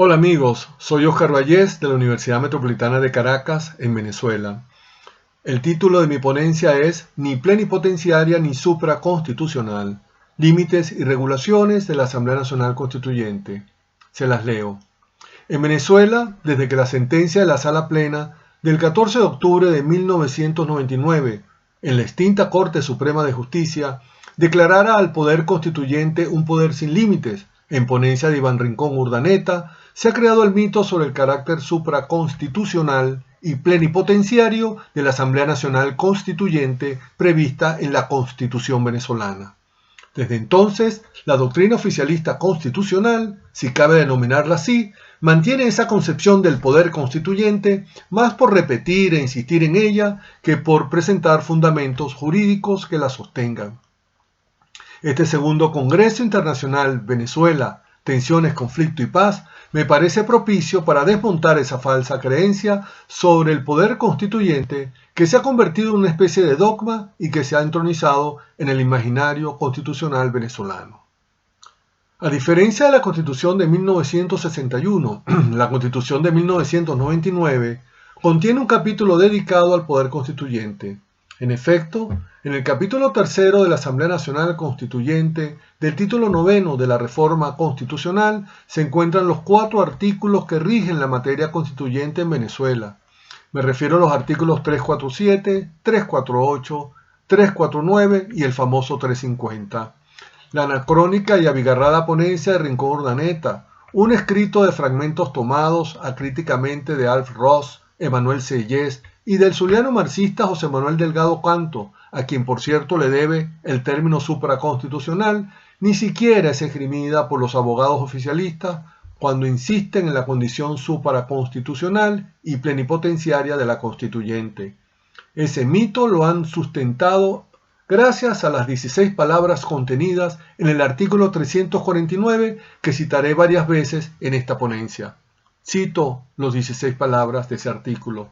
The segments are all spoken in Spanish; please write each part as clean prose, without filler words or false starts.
Hola amigos, soy Oscar Vallés de la Universidad Metropolitana de Caracas, en Venezuela. El título de mi ponencia es Ni plenipotenciaria ni supraconstitucional, límites y regulaciones de la Asamblea Nacional Constituyente. Se las leo. En Venezuela, desde que la sentencia de la Sala Plena del 14 de octubre de 1999, en la extinta Corte Suprema de Justicia, declarara al Poder Constituyente un poder sin límites, en ponencia de Iván Rincón Urdaneta, se ha creado el mito sobre el carácter supraconstitucional y plenipotenciario de la Asamblea Nacional Constituyente prevista en la Constitución venezolana. Desde entonces, la doctrina oficialista constitucional, si cabe denominarla así, mantiene esa concepción del poder constituyente más por repetir e insistir en ella que por presentar fundamentos jurídicos que la sostengan. Este segundo Congreso Internacional Venezuela, Tensiones, Conflicto y Paz me parece propicio para desmontar esa falsa creencia sobre el poder constituyente que se ha convertido en una especie de dogma y que se ha entronizado en el imaginario constitucional venezolano. A diferencia de la Constitución de 1961, la Constitución de 1999 contiene un capítulo dedicado al poder constituyente. En efecto, en el capítulo tercero de la Asamblea Nacional Constituyente del título noveno de la Reforma Constitucional se encuentran los 4 artículos que rigen la materia constituyente en Venezuela. Me refiero a los artículos 347, 348, 349 y el famoso 350. La anacrónica y abigarrada ponencia de Rincón Urdaneta, un escrito de fragmentos tomados acríticamente de Alf Ross, Emanuel Sellés y del zuliano marxista José Manuel Delgado Canto, a quien por cierto le debe el término supraconstitucional, ni siquiera es esgrimida por los abogados oficialistas cuando insisten en la condición supraconstitucional y plenipotenciaria de la constituyente. Ese mito lo han sustentado gracias a las 16 palabras contenidas en el artículo 349 que citaré varias veces en esta ponencia. Cito los 16 palabras de ese artículo.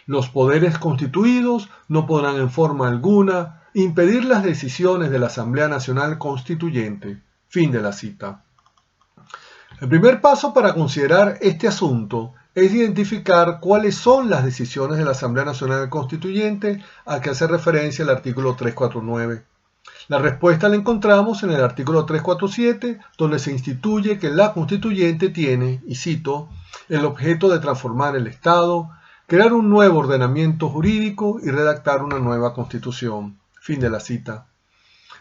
Los poderes constituidos no podrán en forma alguna impedir las decisiones de la Asamblea Nacional Constituyente. Fin de la cita. El primer paso para considerar este asunto es identificar cuáles son las decisiones de la Asamblea Nacional Constituyente a que hace referencia el artículo 349. La respuesta la encontramos en el artículo 347, donde se instituye que la Constituyente tiene, y cito, el objeto de transformar el Estado, crear un nuevo ordenamiento jurídico y redactar una nueva Constitución. Fin de la cita.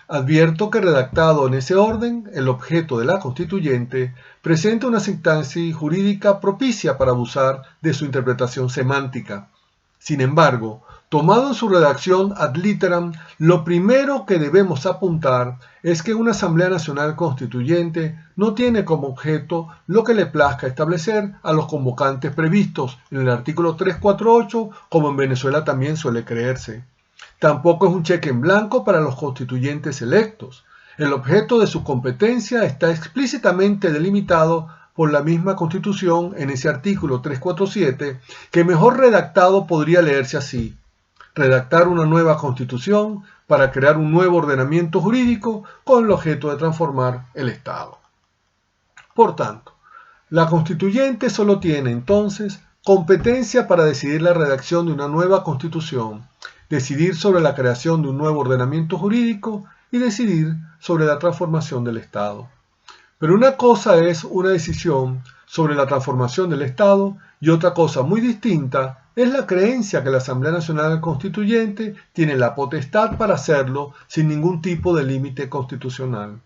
Advierto que redactado en ese orden, el objeto de la Constituyente presenta una sintaxis jurídica propicia para abusar de su interpretación semántica. Sin embargo, tomado en su redacción ad literam, lo primero que debemos apuntar es que una Asamblea Nacional Constituyente no tiene como objeto lo que le plazca establecer a los convocantes previstos en el artículo 348, como en Venezuela también suele creerse. Tampoco es un cheque en blanco para los constituyentes electos. El objeto de su competencia está explícitamente delimitado por la misma Constitución en ese artículo 347, que mejor redactado podría leerse así: redactar una nueva Constitución para crear un nuevo ordenamiento jurídico con el objeto de transformar el Estado. Por tanto, la Constituyente solo tiene entonces competencia para decidir la redacción de una nueva Constitución, decidir sobre la creación de un nuevo ordenamiento jurídico y decidir sobre la transformación del Estado. Pero una cosa es una decisión sobre la transformación del Estado y otra cosa muy distinta es la creencia que la Asamblea Nacional Constituyente tiene la potestad para hacerlo sin ningún tipo de límite constitucional.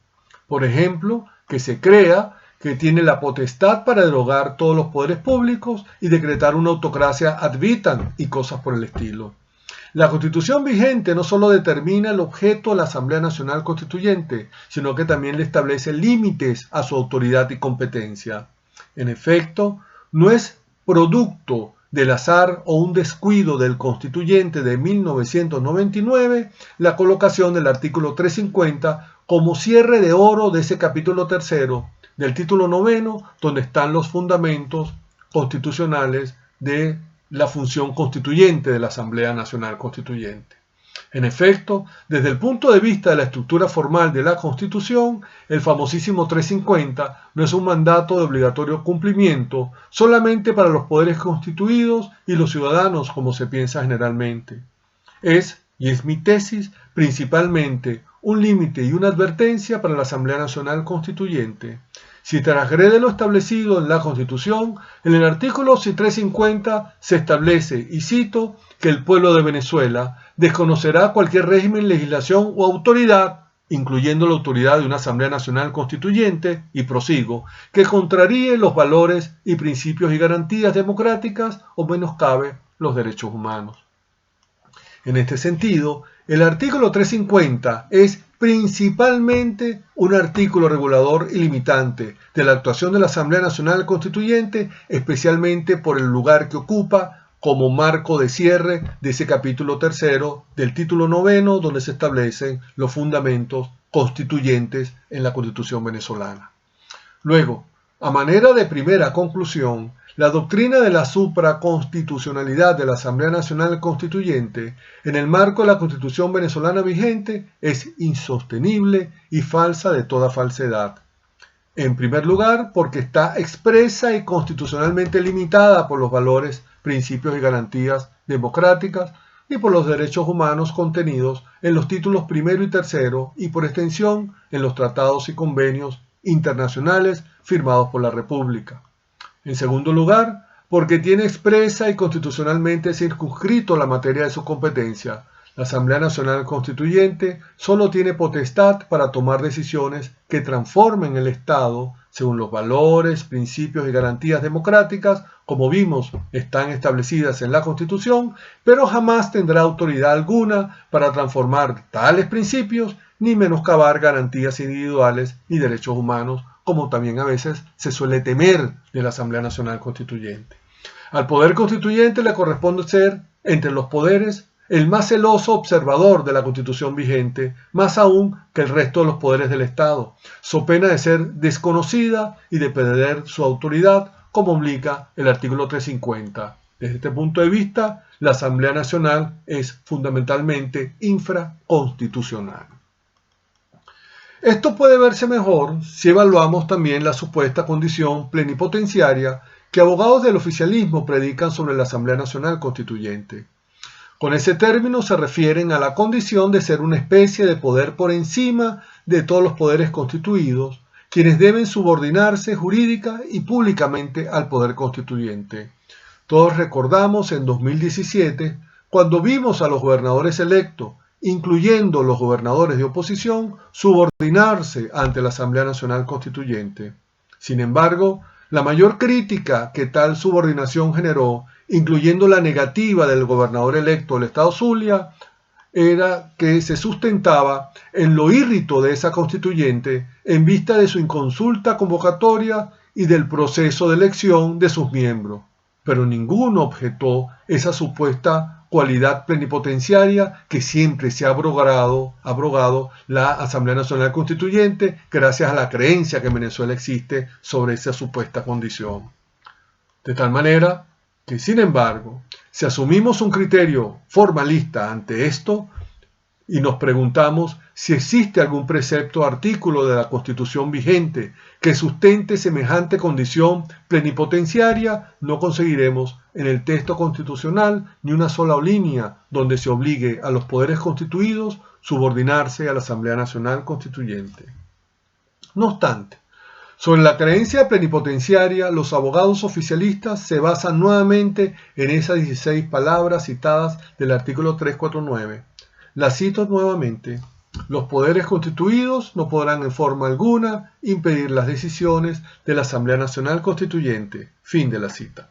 Por ejemplo, que se crea que tiene la potestad para derogar todos los poderes públicos y decretar una autocracia ad vitam y cosas por el estilo. La Constitución vigente no solo determina el objeto de la Asamblea Nacional Constituyente, sino que también le establece límites a su autoridad y competencia. En efecto, no es producto del azar o un descuido del Constituyente de 1999 la colocación del artículo 350 como cierre de oro de ese capítulo tercero del título noveno, donde están los fundamentos constitucionales de la función constituyente de la Asamblea Nacional Constituyente. En efecto, desde el punto de vista de la estructura formal de la Constitución, el famosísimo 350 no es un mandato de obligatorio cumplimiento solamente para los poderes constituidos y los ciudadanos, como se piensa generalmente. Es, y es mi tesis, principalmente un límite y una advertencia para la Asamblea Nacional Constituyente. Si transgrede lo establecido en la Constitución, en el artículo 350 se establece, y cito, que el pueblo de Venezuela desconocerá cualquier régimen, legislación o autoridad, incluyendo la autoridad de una Asamblea Nacional Constituyente, y prosigo, que contraríe los valores y principios y garantías democráticas o menoscabe los derechos humanos. En este sentido, el artículo 350 es principalmente un artículo regulador y limitante de la actuación de la Asamblea Nacional Constituyente, especialmente por el lugar que ocupa como marco de cierre de ese capítulo tercero del título noveno, donde se establecen los fundamentos constituyentes en la Constitución venezolana. Luego, a manera de primera conclusión, la doctrina de la supraconstitucionalidad de la Asamblea Nacional Constituyente en el marco de la Constitución venezolana vigente es insostenible y falsa de toda falsedad. En primer lugar, porque está expresa y constitucionalmente limitada por los valores, principios y garantías democráticas y por los derechos humanos contenidos en los títulos primero y tercero y por extensión en los tratados y convenios internacionales firmados por la República. En segundo lugar, porque tiene expresa y constitucionalmente circunscrito la materia de su competencia. La Asamblea Nacional Constituyente solo tiene potestad para tomar decisiones que transformen el Estado según los valores, principios y garantías democráticas, como vimos, están establecidas en la Constitución, pero jamás tendrá autoridad alguna para transformar tales principios ni menoscabar garantías individuales y derechos humanos, como también a veces se suele temer de la Asamblea Nacional Constituyente. Al Poder Constituyente le corresponde ser, entre los poderes, el más celoso observador de la Constitución vigente, más aún que el resto de los poderes del Estado, so pena de ser desconocida y de perder su autoridad, como obliga el artículo 350. Desde este punto de vista, la Asamblea Nacional es fundamentalmente infraconstitucional. Esto puede verse mejor si evaluamos también la supuesta condición plenipotenciaria que abogados del oficialismo predican sobre la Asamblea Nacional Constituyente. Con ese término se refieren a la condición de ser una especie de poder por encima de todos los poderes constituidos, quienes deben subordinarse jurídica y públicamente al poder constituyente. Todos recordamos en 2017, cuando vimos a los gobernadores electos, incluyendo los gobernadores de oposición, subordinarse ante la Asamblea Nacional Constituyente. Sin embargo, la mayor crítica que tal subordinación generó, incluyendo la negativa del gobernador electo del estado Zulia, era que se sustentaba en lo írrito de esa constituyente en vista de su inconsulta convocatoria y del proceso de elección de sus miembros. Pero ninguno objetó esa supuesta cualidad plenipotenciaria que siempre se ha abrogado la Asamblea Nacional Constituyente gracias a la creencia que en Venezuela existe sobre esa supuesta condición. De tal manera que, sin embargo, si asumimos un criterio formalista ante esto y nos preguntamos si existe algún precepto o artículo de la Constitución vigente que sustente semejante condición plenipotenciaria, no conseguiremos en el texto constitucional ni una sola línea donde se obligue a los poderes constituidos subordinarse a la Asamblea Nacional Constituyente. No obstante, sobre la creencia plenipotenciaria, los abogados oficialistas se basan nuevamente en esas 16 palabras citadas del artículo 349. Las cito nuevamente. Los poderes constituidos no podrán en forma alguna impedir las decisiones de la Asamblea Nacional Constituyente. Fin de la cita.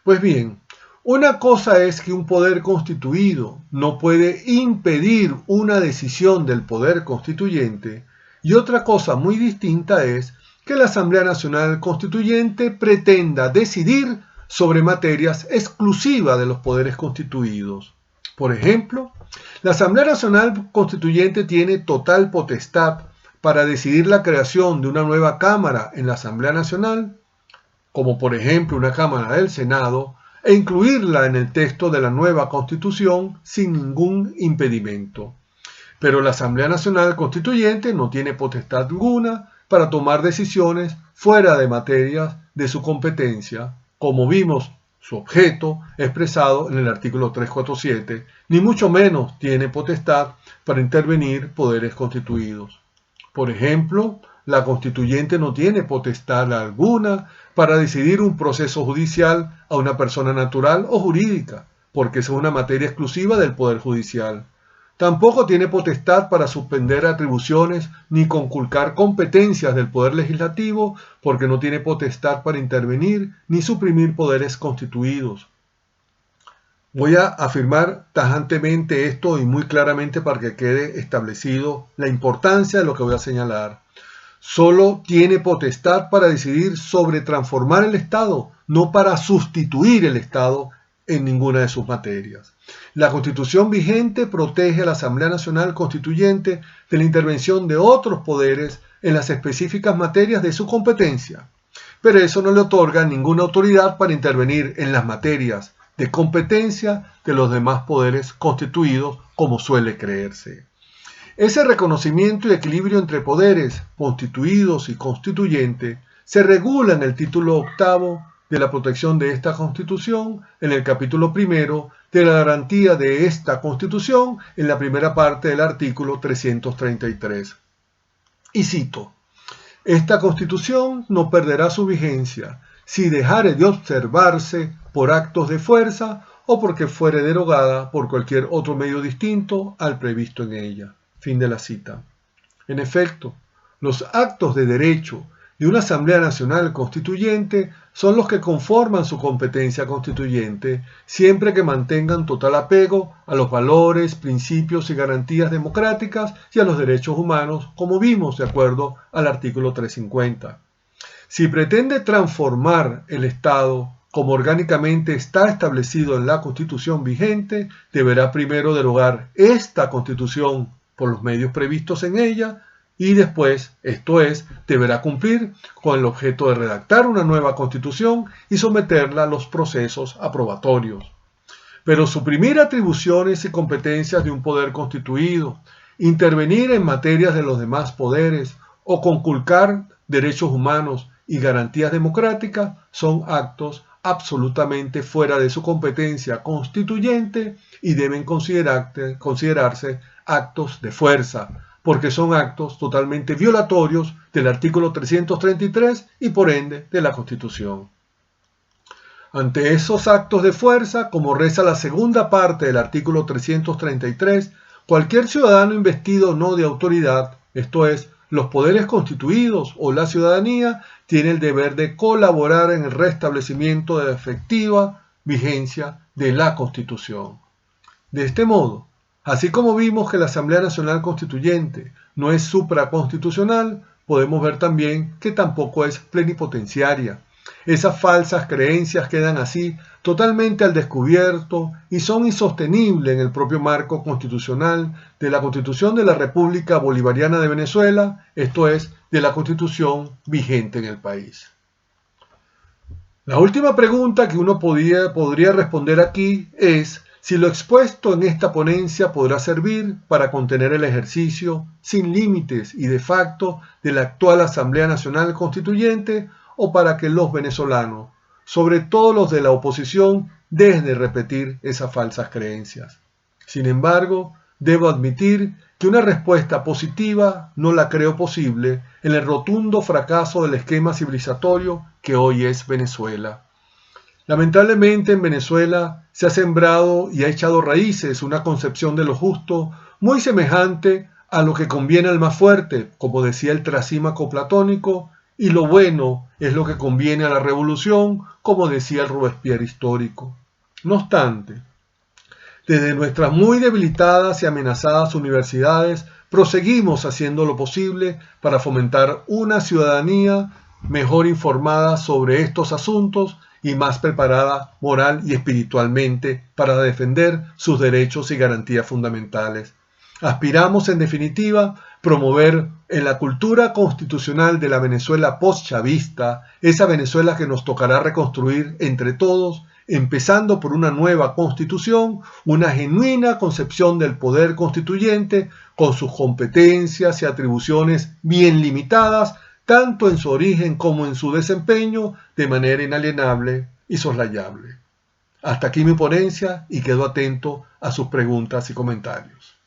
Pues bien, una cosa es que un poder constituido no puede impedir una decisión del poder constituyente y otra cosa muy distinta es que la Asamblea Nacional Constituyente pretenda decidir sobre materias exclusivas de los poderes constituidos. Por ejemplo, la Asamblea Nacional Constituyente tiene total potestad para decidir la creación de una nueva Cámara en la Asamblea Nacional, como por ejemplo una Cámara del Senado, e incluirla en el texto de la nueva Constitución sin ningún impedimento. Pero la Asamblea Nacional Constituyente no tiene potestad alguna para tomar decisiones fuera de materias de su competencia, como vimos su objeto expresado en el artículo 347, ni mucho menos tiene potestad para intervenir poderes constituidos. Por ejemplo, la Constituyente no tiene potestad alguna para decidir un proceso judicial a una persona natural o jurídica, porque es una materia exclusiva del Poder Judicial. Tampoco tiene potestad para suspender atribuciones ni conculcar competencias del Poder Legislativo, porque no tiene potestad para intervenir ni suprimir poderes constituidos. Voy a afirmar tajantemente esto y muy claramente para que quede establecido la importancia de lo que voy a señalar. Solo tiene potestad para decidir sobre transformar el Estado, no para sustituir el Estado en ninguna de sus materias. La Constitución vigente protege a la Asamblea Nacional Constituyente de la intervención de otros poderes en las específicas materias de su competencia, pero eso no le otorga ninguna autoridad para intervenir en las materias de competencia de los demás poderes constituidos, como suele creerse. Ese reconocimiento y equilibrio entre poderes constituidos y constituyentes se regula en el título octavo de la protección de esta Constitución, en el capítulo primero de la garantía de esta Constitución, en la primera parte del artículo 333. Y cito: esta Constitución no perderá su vigencia si dejare de observarse por actos de fuerza o porque fuere derogada por cualquier otro medio distinto al previsto en ella. Fin de la cita. En efecto, los actos de derecho de una Asamblea Nacional Constituyente son los que conforman su competencia constituyente, siempre que mantengan total apego a los valores, principios y garantías democráticas y a los derechos humanos, como vimos de acuerdo al artículo 350. Si pretende transformar el Estado como orgánicamente está establecido en la Constitución vigente, deberá primero derogar esta Constitución por los medios previstos en ella, y después, esto es, deberá cumplir con el objeto de redactar una nueva Constitución y someterla a los procesos aprobatorios. Pero suprimir atribuciones y competencias de un poder constituido, intervenir en materias de los demás poderes o conculcar derechos humanos y garantías democráticas son actos absolutamente fuera de su competencia constituyente y deben considerarse actos de fuerza, porque son actos totalmente violatorios del artículo 333 y por ende de la Constitución. Ante esos actos de fuerza, como reza la segunda parte del artículo 333, cualquier ciudadano investido no de autoridad, esto es, los poderes constituidos o la ciudadanía, tiene el deber de colaborar en el restablecimiento de la efectiva vigencia de la Constitución. De este modo, así como vimos que la Asamblea Nacional Constituyente no es supraconstitucional, podemos ver también que tampoco es plenipotenciaria. Esas falsas creencias quedan así totalmente al descubierto y son insostenibles en el propio marco constitucional de la Constitución de la República Bolivariana de Venezuela, esto es, de la Constitución vigente en el país. La última pregunta que uno podría responder aquí es si lo expuesto en esta ponencia podrá servir para contener el ejercicio sin límites y de facto de la actual Asamblea Nacional Constituyente o para que los venezolanos, sobre todo los de la oposición, dejen de repetir esas falsas creencias. Sin embargo, debo admitir que una respuesta positiva no la creo posible en el rotundo fracaso del esquema civilizatorio que hoy es Venezuela. Lamentablemente en Venezuela se ha sembrado y ha echado raíces una concepción de lo justo muy semejante a lo que conviene al más fuerte, como decía el trasímaco platónico, y lo bueno es lo que conviene a la revolución, como decía el Robespierre histórico. No obstante, desde nuestras muy debilitadas y amenazadas universidades, proseguimos haciendo lo posible para fomentar una ciudadanía mejor informada sobre estos asuntos y más preparada moral y espiritualmente para defender sus derechos y garantías fundamentales. Aspiramos, en definitiva, promover en la cultura constitucional de la Venezuela postchavista, esa Venezuela que nos tocará reconstruir entre todos, empezando por una nueva constitución, una genuina concepción del poder constituyente con sus competencias y atribuciones bien limitadas, tanto en su origen como en su desempeño, de manera inalienable y soslayable. Hasta aquí mi ponencia y quedo atento a sus preguntas y comentarios.